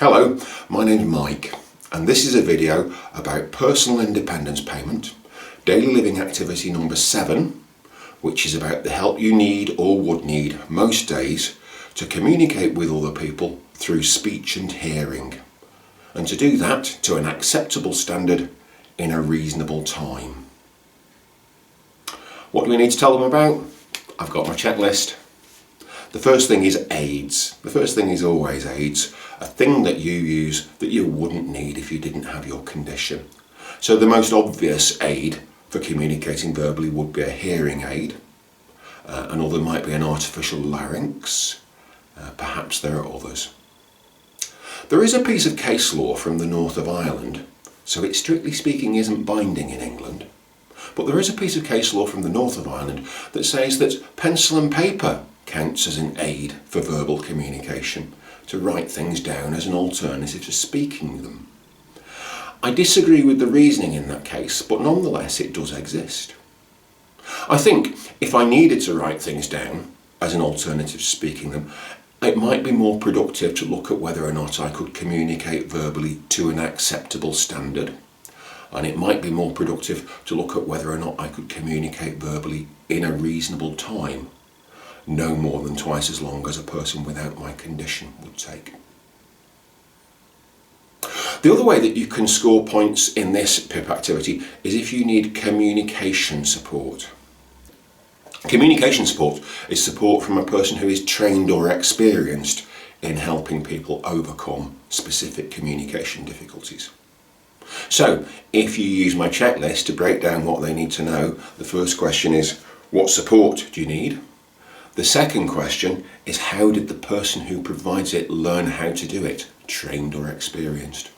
Hello, my name's Mike, and this is a video about personal independence payment, daily living activity number 7, which is about the help you need or would need most days to communicate with other people through speech and hearing, and to do that to an acceptable standard in a reasonable time. What do we need to tell them about? I've got my checklist. The first thing is aids. The first thing is always aids, a thing that you use that you wouldn't need if you didn't have your condition. So the most obvious aid for communicating verbally would be a hearing aid. Another might be an artificial larynx. Perhaps there are others. There is a piece of case law from the north of Ireland, so it strictly speaking isn't binding in England. But there is a piece of case law from the north of Ireland that says that pencil and paper counts as an aid for verbal communication, to write things down as an alternative to speaking them. I disagree with the reasoning in that case, but nonetheless it does exist. I think if I needed to write things down as an alternative to speaking them, it might be more productive to look at whether or not I could communicate verbally to an acceptable standard. And it might be more productive to look at whether or not I could communicate verbally in a reasonable time, no more than twice as long as a person without my condition would take. The other way that you can score points in this PIP activity is if you need communication support. Communication support is support from a person who is trained or experienced in helping people overcome specific communication difficulties. So, if you use my checklist to break down what they need to know, the first question is, what support do you need? The second question is, how did the person who provides it learn how to do it, trained or experienced?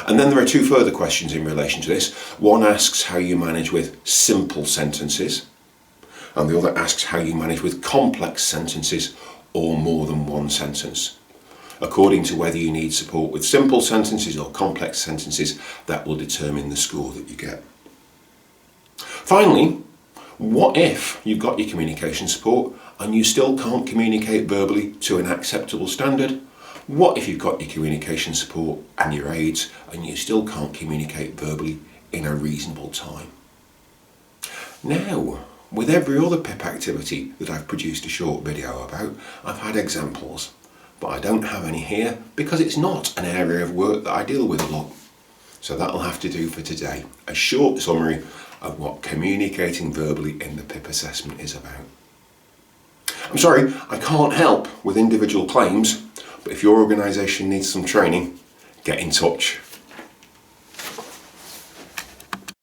And then there are two further questions in relation to this. One asks how you manage with simple sentences, and the other asks how you manage with complex sentences or more than one sentence. According to whether you need support with simple sentences or complex sentences, that will determine the score that you get. Finally, what if you've got your communication support and you still can't communicate verbally to an acceptable standard? What if you've got your communication support and your aids and you still can't communicate verbally in a reasonable time? Now, with every other PIP activity that I've produced a short video about, I've had examples, but I don't have any here because it's not an area of work that I deal with a lot. So that'll have to do for today, a short summary of what communicating verbally in the PIP assessment is about. I'm sorry, I can't help with individual claims, but if your organisation needs some training, get in touch.